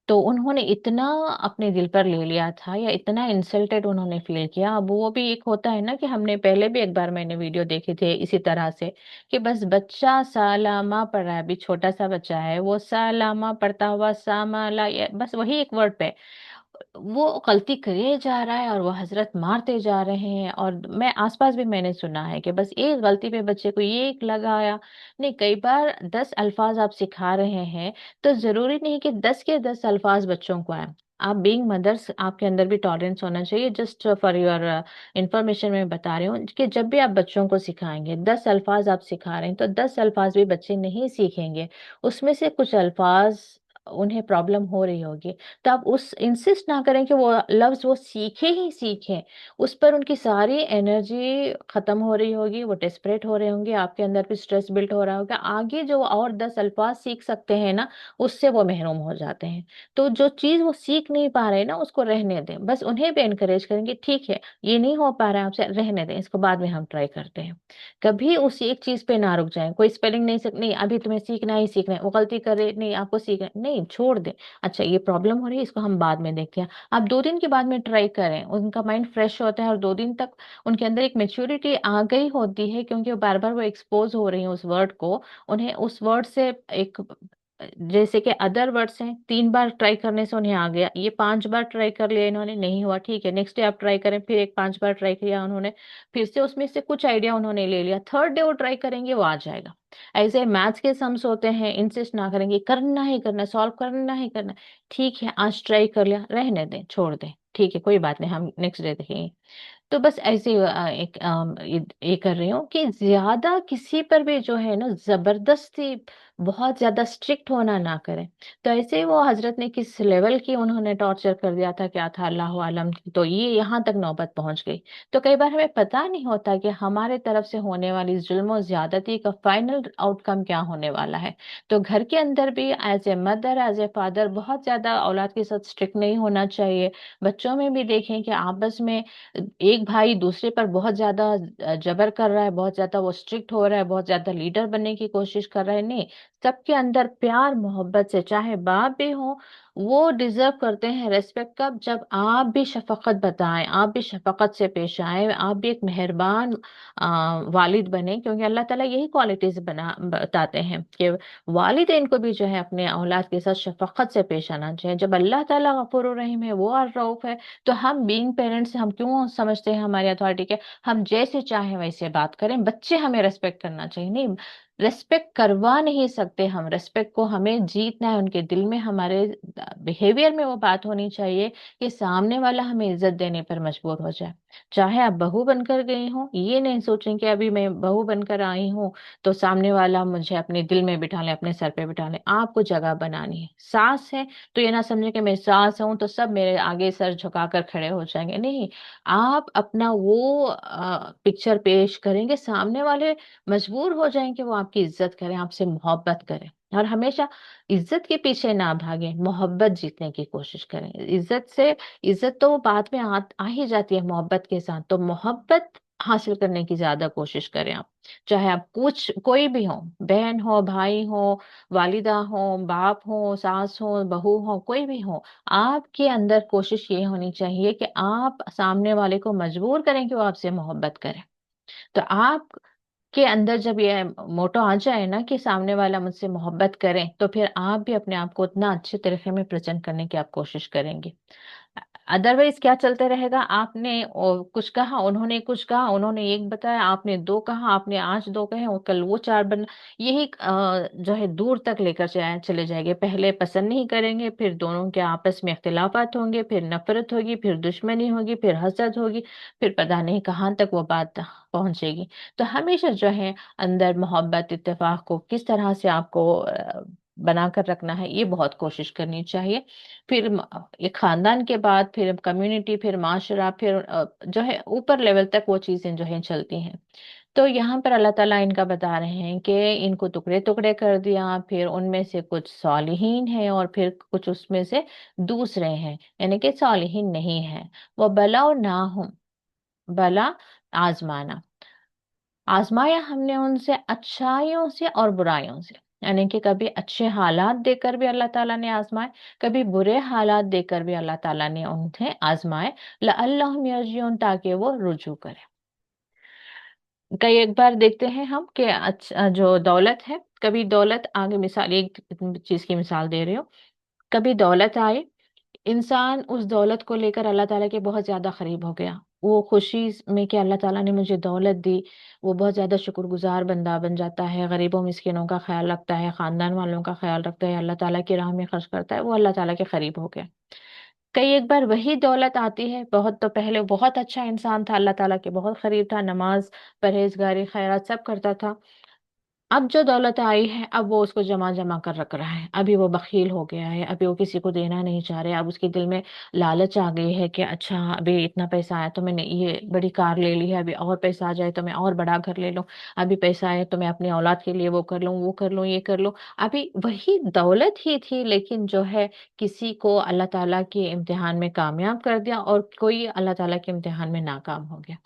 तो उन्होंने इतना अपने दिल पर ले लिया था, या इतना इंसल्टेड उन्होंने फील किया। अब वो भी एक होता है ना, कि हमने पहले भी एक बार मैंने वीडियो देखी थी इसी तरह से, कि बस बच्चा सालामा पढ़ रहा है, अभी छोटा सा बच्चा है, वो सालामा पढ़ता हुआ सामाला, बस वही एक वर्ड पे वो गलती करे जा रहा है, और वो हजरत मारते जा रहे हैं। और मैं आसपास भी मैंने सुना है कि बस एक गलती पे बच्चे को ये एक लगाया। नहीं, कई बार 10 अल्फाज आप सिखा रहे हैं, तो जरूरी नहीं कि 10 के 10 अल्फाज बच्चों को आए। आप बीइंग मदर्स, आपके अंदर भी टॉलरेंस होना चाहिए। जस्ट फॉर योर इंफॉर्मेशन में बता रही हूँ कि जब भी आप बच्चों को सिखाएंगे, 10 अल्फाज आप सिखा रहे हैं, तो 10 अल्फाज भी बच्चे नहीं सीखेंगे। उसमें से कुछ अल्फाज उन्हें प्रॉब्लम हो रही होगी, तो आप उस इंसिस्ट ना करें कि वो लफ्ज वो सीखे ही सीखे। उस पर उनकी सारी एनर्जी खत्म हो रही होगी, वो डेस्परेट हो रहे होंगे, आपके अंदर भी स्ट्रेस बिल्ड हो रहा होगा। आगे जो और 10 अल्फाज सीख सकते हैं ना, उससे वो महरूम हो जाते हैं। तो जो चीज वो सीख नहीं पा रहे ना, उसको रहने दें। बस उन्हें भी एनकरेज करेंगे, ठीक है, ये नहीं हो पा रहा है आपसे, रहने दें, इसको बाद में हम ट्राई करते हैं। कभी उस एक चीज पे ना रुक जाएं। कोई स्पेलिंग नहीं सीख, नहीं अभी तुम्हें सीखना ही सीखना है, वो गलती कर रहे, नहीं आपको सीखना नहीं, छोड़ दें। अच्छा, ये प्रॉब्लम हो रही है, इसको हम बाद में देखते हैं। आप 2 दिन के बाद में ट्राई करें, उनका माइंड फ्रेश होता है, और 2 दिन तक उनके अंदर एक मेच्योरिटी आ गई होती है, क्योंकि वो बार बार वो एक्सपोज हो रही है उस वर्ड को। उन्हें उस वर्ड से एक, जैसे कि अदर वर्ड्स हैं, 3 बार ट्राई करने से उन्हें आ गया, ये 5 बार ट्राई कर लिया इन्होंने, नहीं हुआ, ठीक है, नेक्स्ट डे आप ट्राई करें, फिर एक 5 बार ट्राई किया उन्होंने, फिर से उसमें से कुछ आइडिया उन्होंने ले लिया, थर्ड डे वो ट्राई करेंगे, वो आ जाएगा। ऐसे मैथ्स के सम्स होते हैं, इंसिस्ट ना करेंगे, करना ही करना, सॉल्व करना ही करना। ठीक है, आज ट्राई कर लिया, रहने दें, छोड़ दें, ठीक है, कोई बात नहीं, हम नेक्स्ट डे देखेंगे। तो बस ऐसे ही, एक ये कर रही हूँ कि ज्यादा किसी पर भी जो है ना जबरदस्ती, बहुत ज्यादा स्ट्रिक्ट होना ना करें। तो ऐसे ही वो हजरत ने किस लेवल की उन्होंने टॉर्चर कर दिया था, क्या था अल्लाह आलम। तो ये यहाँ तक नौबत पहुंच गई। तो कई बार हमें पता नहीं होता कि हमारे तरफ से होने वाली जुल्म और ज्यादती का फाइनल आउटकम क्या होने वाला है। तो घर के अंदर भी as a mother, as a father, बहुत ज्यादा औलाद के साथ स्ट्रिक्ट नहीं होना चाहिए। बच्चों में भी देखें कि आपस में एक भाई दूसरे पर बहुत ज्यादा जबर कर रहा है, बहुत ज्यादा वो स्ट्रिक्ट हो रहा है, बहुत ज्यादा लीडर बनने की कोशिश कर रहा है, नहीं। सबके अंदर प्यार मोहब्बत से, चाहे बाप भी हो, وہ ڈیزرو کرتے ہیں ریسپیکٹ کب؟ جب آپ بھی شفقت بتائیں، آپ بھی شفقت سے پیش آئیں، آپ بھی ایک مہربان والد بنیں، کیونکہ اللہ تعالیٰ یہی کوالٹیز بتاتے ہیں کہ والدین کو بھی جو ہے اپنے اولاد کے ساتھ شفقت سے پیش آنا چاہیے۔ جب اللہ تعالیٰ غفور الرحیم ہے، وہ الرؤوف ہے، تو ہم بینگ پیرنٹس ہم کیوں سمجھتے ہیں ہماری اتھارٹی کے ہم جیسے چاہیں ویسے بات کریں؟ بچے ہمیں ریسپیکٹ کرنا چاہیے، نہیں ریسپیکٹ کروا نہیں سکتے ہم، ریسپیکٹ کو ہمیں جیتنا ہے، ان کے دل میں ہمارے بیہیویئر میں وہ بات ہونی چاہیے کہ سامنے والا ہمیں عزت دینے پر مجبور ہو جائے۔ چاہے آپ بہو بن کر گئی ہوں، یہ نہیں سوچیں کہ ابھی میں بہو بن کر آئی ہوں تو سامنے والا مجھے اپنے دل میں بٹھا لے، اپنے سر پہ بٹھا لے۔ آپ کو جگہ بنانی ہے۔ ساس ہے تو یہ نہ سمجھے کہ میں ساس ہوں تو سب میرے آگے سر جھکا کر کھڑے ہو جائیں گے، نہیں، آپ اپنا وہ پکچر پیش کریں گے، سامنے والے مجبور ہو جائیں کہ وہ آپ کی عزت کریں، آپ سے محبت کریں۔ اور ہمیشہ عزت کے پیچھے نہ بھاگیں، محبت جیتنے کی کوشش کریں۔ عزت تو بعد میں آ ہی جاتی ہے محبت کے ساتھ، تو محبت حاصل کرنے کی زیادہ کوشش کریں آپ، چاہے آپ کوئی بھی ہو، بہن ہو، بھائی ہو، والدہ ہو، باپ ہو، ساس ہو، بہو ہو، کوئی بھی ہو، آپ کے اندر کوشش یہ ہونی چاہیے کہ آپ سامنے والے کو مجبور کریں کہ وہ آپ سے محبت کریں۔ تو آپ کے اندر جب یہ موٹو آ جائے نا کہ سامنے والا مجھ سے محبت کرے، تو پھر آپ بھی اپنے آپ کو اتنا اچھے طریقے میں پریزنٹ کرنے کی آپ کوشش کریں گے۔ ادروائز کیا چلتے رہے گا؟ آپ نے کچھ کہا، انہوں نے کچھ کہا، انہوں نے ایک بتایا، آپ نے دو کہا، آپ نے آج دو کہے اور کل وہ چار یہی جو ہے دور تک لے کر چلے جائیں گے۔ پہلے پسند نہیں کریں گے، پھر دونوں کے آپس میں اختلافات ہوں گے، پھر نفرت ہوگی، پھر دشمنی ہوگی، پھر حسد ہوگی، پھر پتہ نہیں کہاں تک وہ بات پہنچے گی۔ تو ہمیشہ جو ہے اندر محبت، اتفاق کو کس طرح سے آپ کو بنا کر رکھنا ہے، یہ بہت کوشش کرنی چاہیے۔ پھر ایک خاندان کے بعد پھر کمیونٹی، پھر معاشرہ، پھر جو ہے اوپر لیول تک وہ چیزیں جو ہیں چلتی ہیں۔ تو یہاں پر اللہ تعالیٰ ان کا بتا رہے ہیں کہ ان کو ٹکڑے ٹکڑے کر دیا، پھر ان میں سے کچھ صالحین ہیں اور پھر کچھ اس میں سے دوسرے ہیں، یعنی کہ صالحین نہیں ہیں۔ وہ بلا اور نہ ہوں، بلا آزمانا، آزمایا ہم نے ان سے اچھائیوں سے اور برائیوں سے، یعنی کہ کبھی اچھے حالات دے کر بھی اللہ تعالیٰ نے آزمائے، کبھی برے حالات دے کر بھی اللہ تعالیٰ نے انہیں آزمائے، لعلہم یرجعون، تاکہ وہ رجوع کرے۔ کئی ایک بار دیکھتے ہیں ہم کہ جو دولت ہے، کبھی دولت آگے، مثال ایک چیز کی مثال دے رہی ہوں، کبھی دولت آئے، انسان اس دولت کو لے کر اللہ تعالیٰ کے بہت زیادہ قریب ہو گیا، وہ خوشی میں کہ اللہ تعالیٰ نے مجھے دولت دی، وہ بہت زیادہ شکر گزار بندہ بن جاتا ہے، غریبوں مسکینوں کا خیال رکھتا ہے، خاندان والوں کا خیال رکھتا ہے، اللہ تعالیٰ کی راہ میں خرچ کرتا ہے، وہ اللہ تعالیٰ کے قریب ہو گیا۔ کئی ایک بار وہی دولت آتی ہے، بہت تو پہلے بہت اچھا انسان تھا، اللہ تعالیٰ کے بہت قریب تھا، نماز، پرہیزگاری، خیرات سب کرتا تھا، اب جو دولت آئی ہے اب وہ اس کو جمع جمع کر رکھ رہا ہے، ابھی وہ بخیل ہو گیا ہے، ابھی وہ کسی کو دینا نہیں چاہ رہے، اب اس کے دل میں لالچ آ گئی ہے کہ اچھا ابھی اتنا پیسہ آیا تو میں نے یہ بڑی کار لے لی ہے، ابھی اور پیسہ آ جائے تو میں اور بڑا گھر لے لوں، ابھی پیسہ آئے تو میں اپنی اولاد کے لیے وہ کر لوں، وہ کر لوں، یہ کر لوں۔ ابھی وہی دولت ہی تھی، لیکن جو ہے کسی کو اللہ تعالیٰ کے امتحان میں کامیاب کر دیا اور کوئی اللہ تعالیٰ کے امتحان میں ناکام ہو گیا۔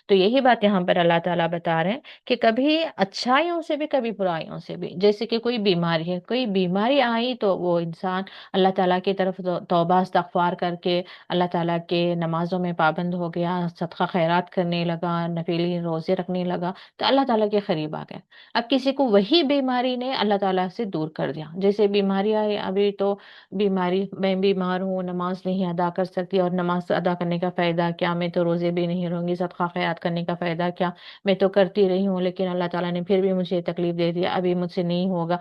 تو یہی بات یہاں پر اللہ تعالیٰ بتا رہے ہیں کہ کبھی اچھائیوں سے بھی، کبھی برائیوں سے بھی، جیسے کہ کوئی بیماری ہے، کوئی بیماری آئی تو وہ انسان اللہ تعالیٰ کی طرف توبہ استغفار کر کے اللہ تعالیٰ کے نمازوں میں پابند ہو گیا، صدقہ خیرات کرنے لگا، نفلی روزے رکھنے لگا، تو اللہ تعالیٰ کے قریب آ گیا۔ اب کسی کو وہی بیماری نے اللہ تعالیٰ سے دور کر دیا، جیسے بیماری آئی، ابھی تو بیماری، میں بیمار ہوں، نماز نہیں ادا کر سکتی، اور نماز ادا کرنے کا فائدہ کیا، میں تو روزے بھی نہیں رہوں گی، صدقہ خیرات کرنے کا فائدہ کیا، میں تو کرتی رہی ہوں لیکن اللہ تعالیٰ نے پھر بھی مجھے تکلیف دے دیا، ابھی مجھ سے نہیں ہوگا،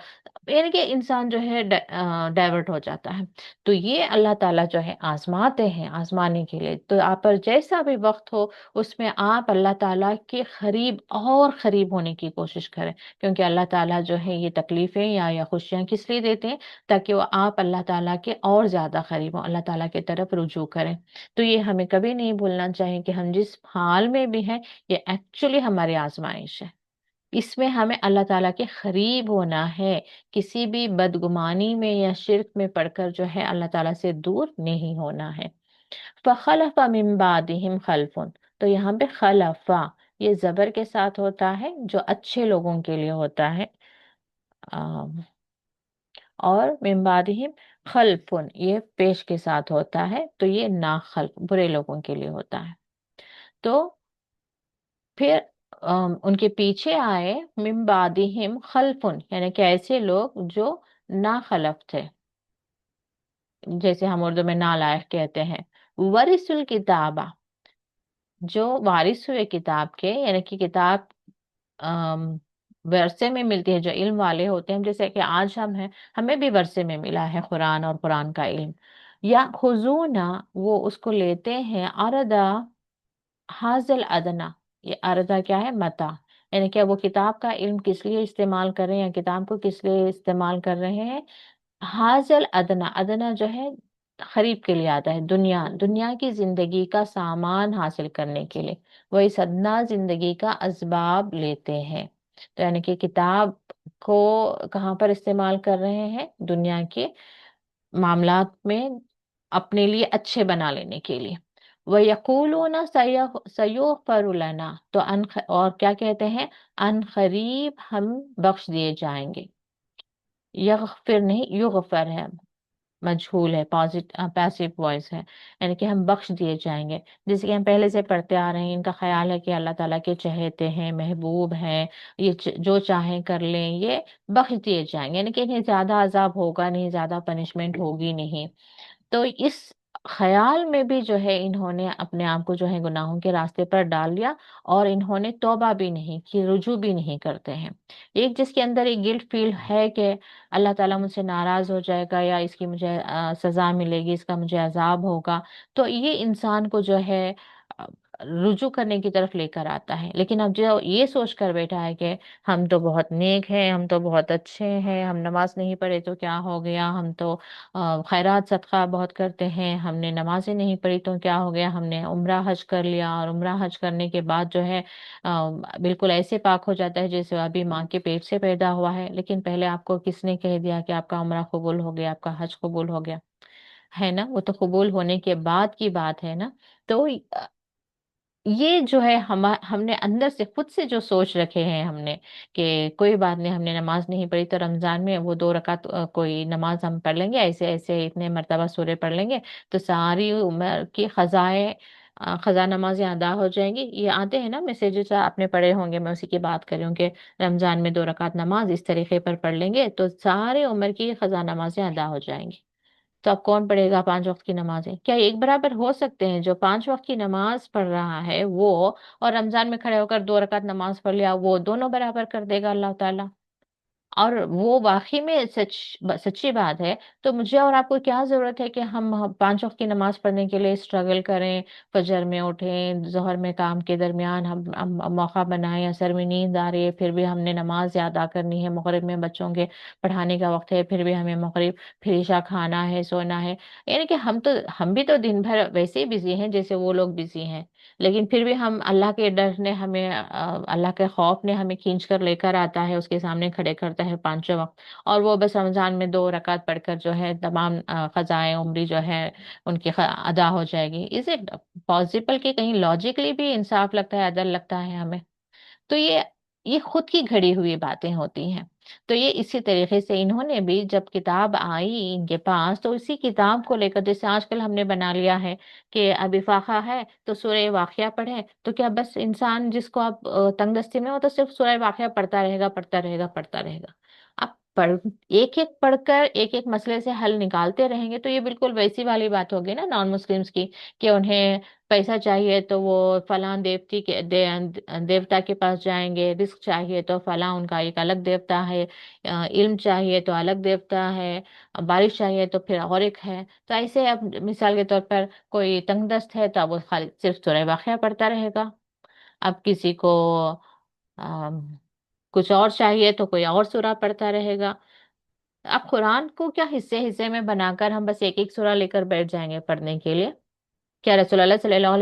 یعنی کہ انسان جو ہے ڈائیورٹ ہو جاتا ہے۔ تو یہ اللہ تعالیٰ جو ہے آزماتے ہیں، آزمانے کے لیے، تو آپ پر جیسا بھی وقت ہو اس میں آپ اللہ تعالیٰ کے قریب اور قریب ہونے کی کوشش کریں، کیونکہ اللہ تعالیٰ جو ہے یہ تکلیفیں یا خوشیاں کس لیے دیتے ہیں؟ تاکہ وہ آپ اللہ تعالیٰ کے اور زیادہ قریب ہوں، اللہ تعالیٰ کی طرف رجوع کریں۔ تو یہ ہمیں کبھی نہیں بھولنا چاہیے کہ ہم جس حال میں بھی ہیں یہ ایکچولی ہماری آزمائش ہے، اس میں ہمیں اللہ تعالیٰ کے قریب ہونا ہے، کسی بھی بدگمانی میں یا شرک میں پڑھ کر جو ہے اللہ تعالیٰ سے دور نہیں ہونا ہے۔ فَخَلَفَ مِن بَعْدِهِمْ خَلْفٌ، تو یہاں پہ خلفا یہ زبر کے ساتھ ہوتا ہے، جو اچھے لوگوں کے لیے ہوتا ہے، और मिन बादिहिम खल्फुन, ये पेश के साथ होता है, तो ये ना खल्फ बुरे लोगों के लिए होता है। तो फिर उनके पीछे आए मिन बादिहिम खल्फुन, यानी कि ऐसे लोग जो ना खलफ थे, जैसे हम उर्दू में नालायक कहते हैं। वरिसुल किताबा, जो वारिस हुए किताब के, यानी कि किताब अम, वर्षे में मिलती है, जो इल्म वाले होते हैं, जैसे कि आज हम हैं, हमें भी वर्षे में मिला है कुरान और कुरान का इल्म। या खुजूना, वो उसको लेते हैं अरदा हाजिल अदना, ये अरदा क्या है, मता, यानी कि वो किताब का इल्म किस लिए इस्तेमाल कर रहे हैं, या किताब को किस लिए इस्तेमाल कर रहे हैं। हाजल अदना, अदना जो है खरीद के लिए आता है, दुनिया दुनिया की जिंदगी का सामान हासिल करने के लिए, वो इस अदना जिंदगी का असबाब लेते हैं। तो यानी कि किताब को कहाँ पर इस्तेमाल कर रहे हैं, दुनिया के मामलात में अपने लिए अच्छे बना लेने के लिए। वह यकूलूना सयुगफरु लना, तो और क्या कहते हैं, अन करीब हम बख्श दिए जाएंगे। यगफिर नहीं, युगफर है, मजहूल है, पैसिव वॉइस है, यानी कि हम बख्श दिए जाएंगे। जैसे कि हम पहले से पढ़ते आ रहे हैं, इनका ख्याल है कि अल्लाह ताला के चहेते हैं, महबूब हैं, ये जो चाहें कर लें, ये बख्श दिए जाएंगे, यानी कि इन्हें ज्यादा अजाब होगा नहीं, ज्यादा पनिशमेंट होगी नहीं। तो इस ख्याल में भी जो है इन्होंने अपने आप को जो है गुनाहों के रास्ते पर डाल लिया, और इन्होंने तौबा भी नहीं की, रुजू भी नहीं करते हैं। एक जिसके अंदर एक गिल्ट फील है कि अल्लाह ताला मुझसे नाराज हो जाएगा, या इसकी मुझे सजा मिलेगी, इसका मुझे अजाब होगा, तो ये इंसान को जो है अ, रुजू करने की तरफ लेकर आता है। लेकिन अब जो ये सोच कर बैठा है कि हम तो बहुत नेक हैं, हम तो बहुत अच्छे हैं, हम नमाज नहीं पढ़े तो क्या हो गया, हम तो खैरात सदका बहुत करते हैं, हमने नमाजें नहीं पढ़ी तो क्या हो गया, हमने उम्रा हज कर लिया, और उम्रा हज करने के बाद जो है बिल्कुल ऐसे पाक हो जाता है जैसे अभी माँ के पेट से पैदा हुआ है। लेकिन पहले आपको किसने कह दिया कि आपका उम्रा कबूल हो गया, आपका हज कबूल हो गया, है ना? वो तो कबूल होने के बाद की बात है ना। तो ये जो है हमने अंदर से खुद से जो सोच रखे हैं हमने, कि कोई बात नहीं, हमने नमाज नहीं पढ़ी तो रमजान में वो 2 रकात कोई नमाज हम पढ़ लेंगे, ऐसे ऐसे इतने मर्तबा सूरे पढ़ लेंगे, तो सारी उम्र की खजा नमाजें अदा हो जाएंगी। ये आते हैं ना मैसेजेस, आपने पढ़े होंगे, मैं उसी की बात कर रही हूँ कि रमजान में 2 रकात नमाज इस तरीके पर पढ़ लेंगे तो सारे उम्र की खजा नमाजें अदा हो जाएंगी। तो अब कौन पढ़ेगा 5 वक्त की नमाजें? क्या एक बराबर हो सकते हैं? जो 5 वक्त की नमाज पढ़ रहा है वो, और रमजान में खड़े होकर 2 रकात नमाज पढ़ लिया, वो दोनों बराबर कर देगा अल्लाह ताला? और वो वाकई में सच्ची बात है। तो मुझे और आपको क्या जरूरत है कि हम 5 वक्त की नमाज पढ़ने के लिए स्ट्रगल करें, फजर में उठें, जोहर में काम के दरमियान हम मौका बनाएं, असर में नींद आ रही है फिर भी हमने नमाज अदा करनी है, मगरिब में बच्चों के पढ़ाने का वक्त है फिर भी हमें मगरिब, फिर इशा खाना है, सोना है। यानी कि हम भी तो दिन भर वैसे ही बिजी हैं जैसे वो लोग बिजी हैं, लेकिन फिर भी हम अल्लाह के डर ने हमें अल्लाह के खौफ ने हमें खींच कर लेकर आता है, उसके सामने खड़े करता है 5 वक्त, और वो बस रमजान में 2 रकात पढ़कर जो है तमाम खजाएं उम्री जो है उनकी अदा हो जाएगी। Is it possible? कि कहीं लॉजिकली भी इंसाफ लगता है, अदल लगता है हमें? तो ये खुद की घड़ी हुई बातें होती हैं। तो ये इसी तरीके से इन्होंने भी जब किताब आई इनके पास, तो इसी किताब को लेकर, जैसे आजकल हमने बना लिया है कि अब इफाका है तो सूरह वाक़िया पढ़े, तो क्या बस इंसान जिसको आप तंगदस्ती में हो तो सिर्फ सूरह वाक़िया पढ़ता रहेगा, पढ़ता रहेगा, पढ़ता रहेगा? आप एक एक पढ़कर एक एक मसले से हल निकालते रहेंगे तो ये बिल्कुल वैसी वाली बात होगी ना नॉन मुस्लिम्स की, कि उन्हें पैसा चाहिए तो वो फलां देवता के पास जाएंगे, रिस्क चाहिए तो फलां उनका एक अलग देवता है, इल्म चाहिए तो अलग देवता है, बारिश चाहिए तो फिर और एक है। तो ऐसे अब मिसाल के तौर पर कोई तंगदस्त है तो अब वो खाली सिर्फ सूरह वाक़िया पढ़ता रहेगा। अब किसी को अम, कुछ और चाहिए तो कोई और सूरा पढ़ता रहेगा। अब कुरान को क्या हिस्से हिस्से में बनाकर हम बस एक एक सूरा लेकर बैठ जाएंगे पढ़ने के लिए? क्या रसूलुल्लाह सल्लल्लाहु अलैहि